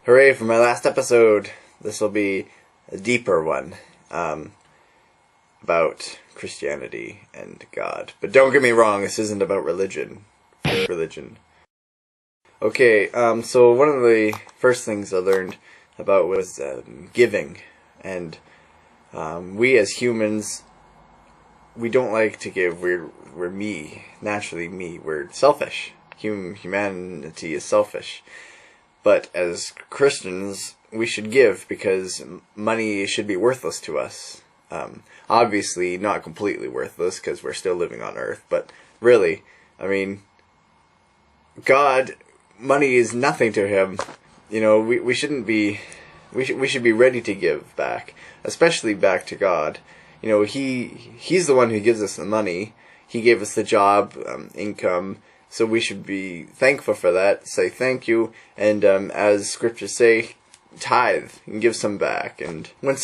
Hooray for my last episode. This will be a deeper one about Christianity and God. But don't get me wrong, this isn't about religion. Okay, so one of the first things I learned about was giving. And we as humans, we don't like to give. We're naturally me. We're selfish. Humanity is selfish. But as Christians, we should give because money should be worthless to us. Obviously, not completely worthless because we're still living on Earth. But really, I mean, God, money is nothing to Him. You know, we shouldn't be. We should be ready to give back, especially back to God. You know, He's the one who gives us the money. He gave us the job, income. So we should be thankful for that, say thank you, and as scriptures say, tithe and give some back. And when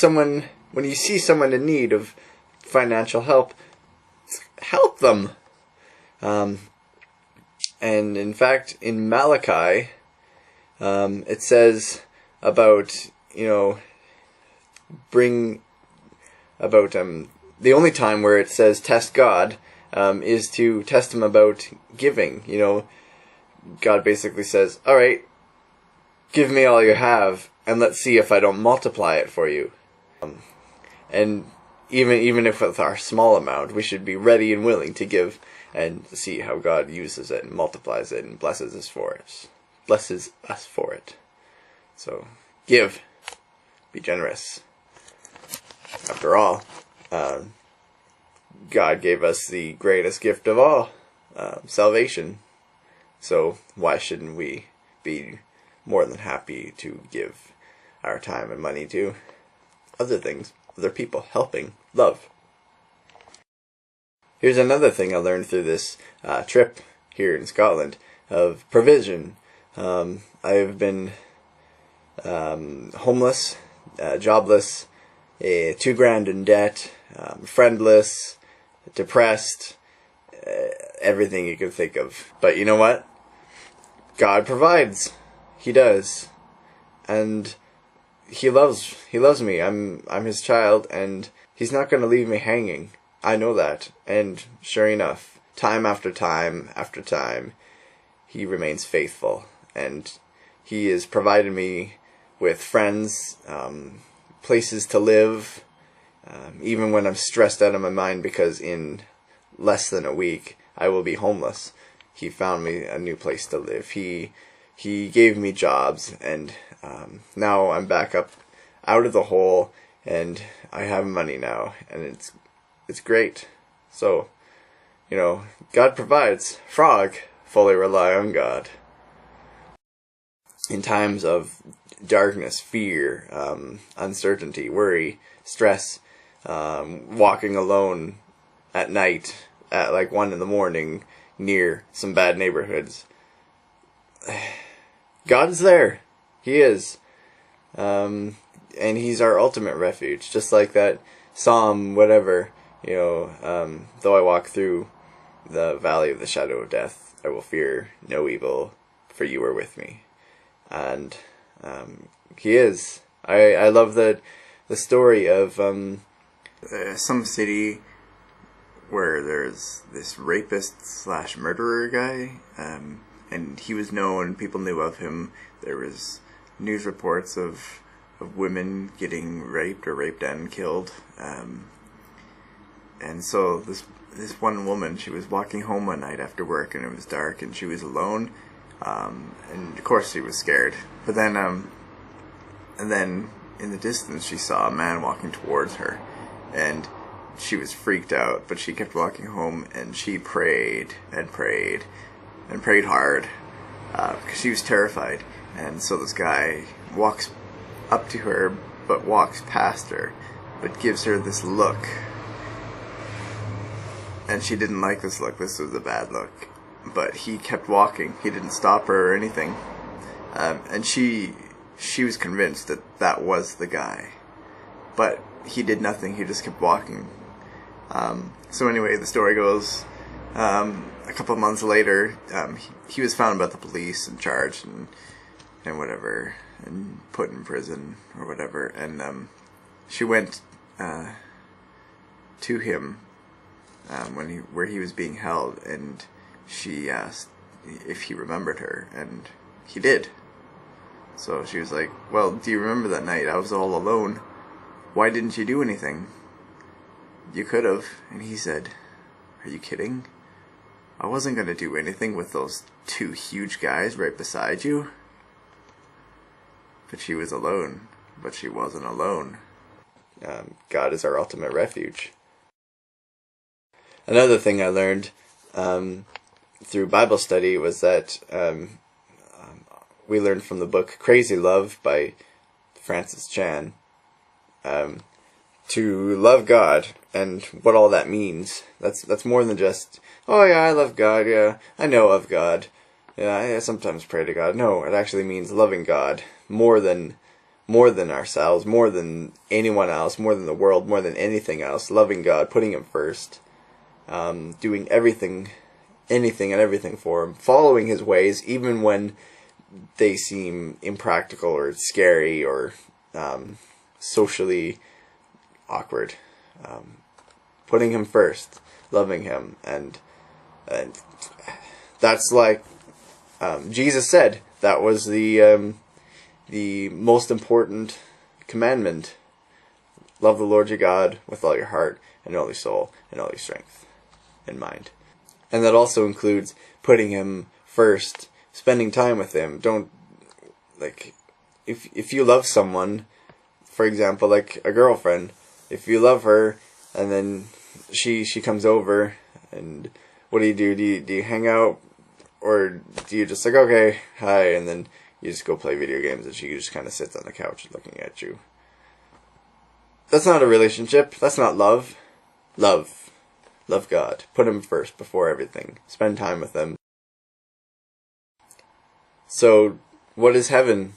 you see someone in need of financial help, help them. And in fact, in Malachi, it says about, the only time where it says test God is to test Him about giving. You know, God basically says, alright, give me all you have, and let's see if I don't multiply it for you. And even if with our small amount, we should be ready and willing to give and see how God uses it and multiplies it and blesses us for it. So, give. Be generous. After all, God gave us the greatest gift of all, salvation. So why shouldn't we be more than happy to give our time and money to other things, other people, helping, love? Here's another thing I learned through this trip here in Scotland of provision. I've been homeless, jobless, $2,000 in debt, friendless, depressed, everything you can think of. But you know what? God provides. He does. And He loves me. I'm His child, and He's not going to leave me hanging. I know that. And sure enough, time after time after time, He remains faithful. And He has provided me with friends, places to live, even when I'm stressed out of my mind because in less than a week I will be homeless. He found me a new place to live. He gave me jobs, and now I'm back up out of the hole, and I have money now, and it's great. So, God provides. Frog, fully rely on God. In times of darkness, fear, uncertainty, worry, stress, walking alone at night at like 1 a.m. near some bad neighborhoods. God's there. He is. And He's our ultimate refuge. Just like that Psalm, whatever, though I walk through the valley of the shadow of death, I will fear no evil, for you are with me. And He is. I love the story of some city where there's this rapist / murderer guy, and he was known, people knew of him. There was news reports of women getting raped or raped and killed, and so this one woman, she was walking home one night after work, and it was dark, and she was alone, and of course she was scared. But then and then in the distance she saw a man walking towards her, and she was freaked out, but she kept walking home, and she prayed and prayed and prayed hard because she was terrified. And so this guy walks up to her, but walks past her, but gives her this look, and she didn't like this look. This was a bad look, but he kept walking. He didn't stop her or anything, and she was convinced that was the guy, but he did nothing. He just kept walking. So anyway, the story goes, a couple of months later, he was found by the police and charged, and and whatever, and put in prison or whatever. And she went to him where he was being held, and she asked if he remembered her, and he did. So she was like, well, do you remember that night? I was all alone. Why didn't you do anything? You could have. And he said, are you kidding? I wasn't going to do anything with those two huge guys right beside you. But she was alone. But she wasn't alone. God is our ultimate refuge. Another thing I learned through Bible study was that we learned from the book Crazy Love by Francis Chan to love God and what all that means. That's more than just, oh yeah, I love God, yeah, I know of God, yeah, I sometimes pray to God. No, it actually means loving God more than ourselves, more than anyone else, more than the world, more than anything else. Loving God, putting Him first, doing anything and everything for Him, following His ways even when they seem impractical or scary or socially awkward. Putting Him first, loving Him, and that's like Jesus said that was the most important commandment. Love the Lord your God with all your heart and all your soul and all your strength and mind. And that also includes putting Him first, spending time with Him. Don't, like, if you love someone, for example, like a girlfriend, if you love her and then she comes over, and what do? Do you hang out, or do you just like, okay, hi, and then you just go play video games and she just kind of sits on the couch looking at you? That's not a relationship. That's not love. Love God. Put Him first before everything. Spend time with Him. So, what is heaven?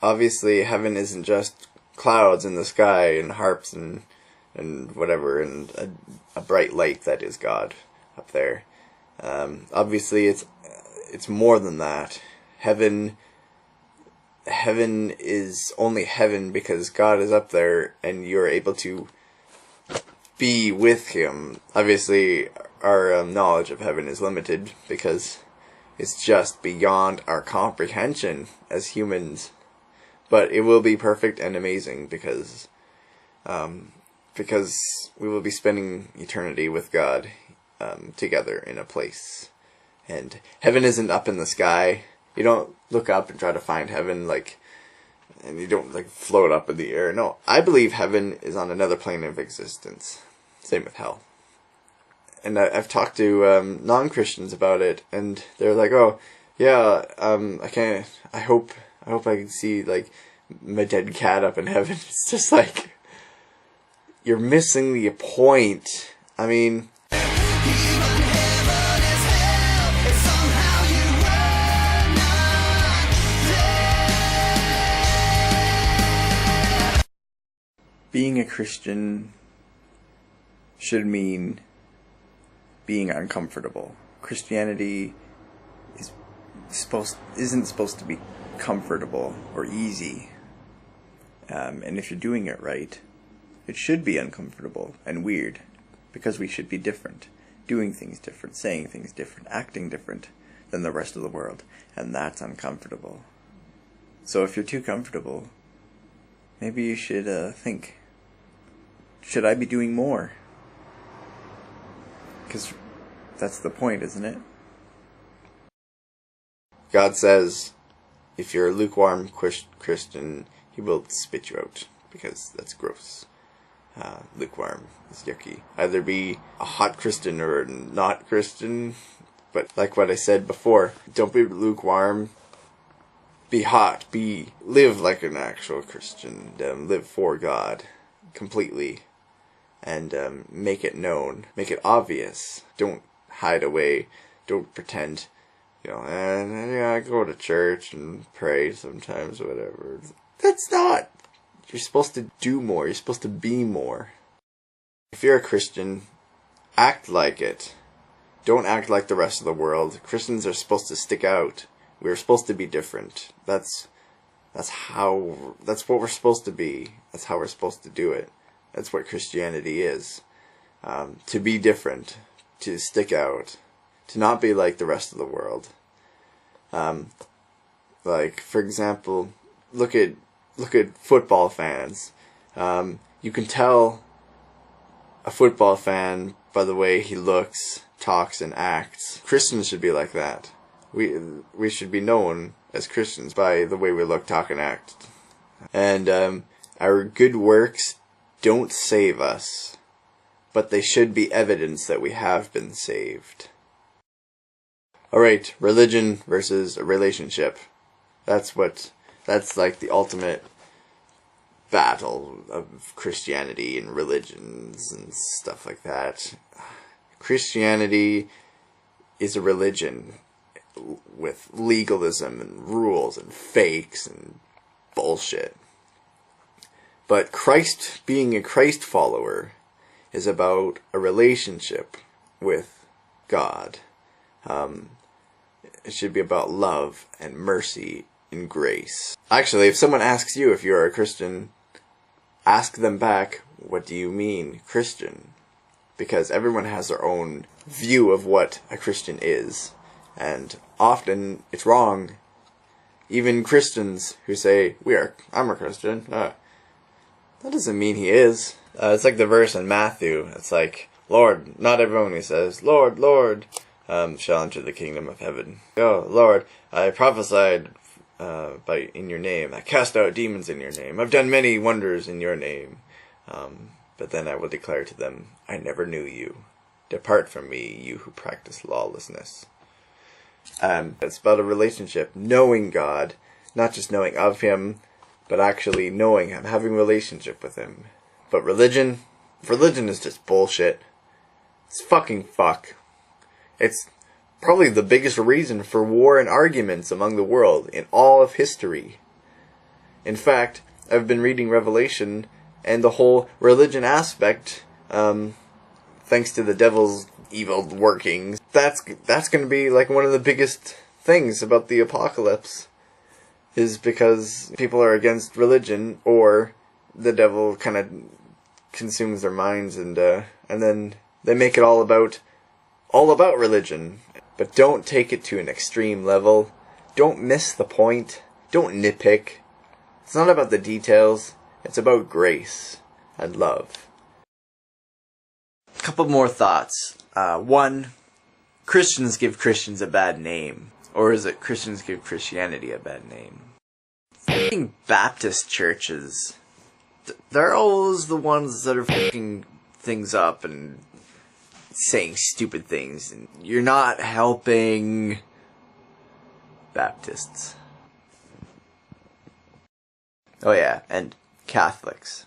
Obviously, heaven isn't just clouds in the sky and harps and whatever, and a bright light that is God up there. Obviously, it's more than that. Heaven is only heaven because God is up there and you're able to be with Him. Obviously, our knowledge of heaven is limited because it's just beyond our comprehension as humans. But it will be perfect and amazing because we will be spending eternity with God together in a place. And heaven isn't up in the sky. You don't look up and try to find heaven, and you don't float up in the air. No, I believe heaven is on another plane of existence. Same with hell. And I've talked to non-Christians about it, and they're like, "Oh, yeah, I hope I can see my dead cat up in heaven." It's just like, you're missing the point. I mean, being a Christian should mean being uncomfortable. Christianity isn't supposed to be comfortable or easy. And if you're doing it right, it should be uncomfortable and weird, because we should be different, doing things different, saying things different, acting different than the rest of the world, and that's uncomfortable. So if you're too comfortable, maybe you should think, should I be doing more? Because that's the point, isn't it? God says, if you're a lukewarm Christian, He will spit you out, because that's gross. Lukewarm is yucky. Either be a hot Christian or not Christian. But like what I said before, don't be lukewarm. Be hot. Live like an actual Christian. Live for God completely. And make it known. Make it obvious. Don't hide away. Don't pretend. I go to church and pray sometimes, whatever. That's not. You're supposed to do more. You're supposed to be more. If you're a Christian, act like it. Don't act like the rest of the world. Christians are supposed to stick out. We're supposed to be different. That's That's what we're supposed to be. That's how we're supposed to do it. That's what Christianity is. To be different, to stick out, to not be like the rest of the world. Like, for example, look at football fans. You can tell a football fan by the way he looks, talks, and acts. Christians should be like that. We should be known as Christians by the way we look, talk, and act. And our good works don't save us, but they should be evidence that we have been saved. Alright, religion versus a relationship. That's like the ultimate battle of Christianity and religions and stuff like that. Christianity is a religion with legalism and rules and fakes and bullshit. But Christ, being a Christ follower, is about a relationship with God. It should be about love and mercy and grace. Actually, if someone asks you if you're a Christian, ask them back, what do you mean, Christian? Because everyone has their own view of what a Christian is. And often it's wrong. Even Christians who say, I'm a Christian, that doesn't mean he is. It's like the verse in Matthew. It's like, Lord, not everyone who says, Lord, Lord, shall enter the kingdom of heaven. Oh, Lord, I prophesied in your name. I cast out demons in your name. I've done many wonders in your name. But then I will declare to them, I never knew you. Depart from me, you who practice lawlessness. It's about a relationship, knowing God, not just knowing of Him, but actually knowing Him, having a relationship with Him. But religion is just bullshit. It's fucking fuck. It's probably the biggest reason for war and arguments among the world in all of history. In fact, I've been reading Revelation, and the whole religion aspect, thanks to the devil's evil workings, that's going to be like one of the biggest things about the apocalypse, is because people are against religion, or the devil kind of consumes their minds, and then they make it all about religion. But don't take it to an extreme level. Don't miss the point. Don't nitpick. It's not about the details. It's about grace and love. A couple more thoughts. One, Christians give Christians a bad name. Or is it Christians give Christianity a bad name? Fucking Baptist churches, they're always the ones that are fucking things up and saying stupid things, and you're not helping Baptists. Oh yeah, and Catholics.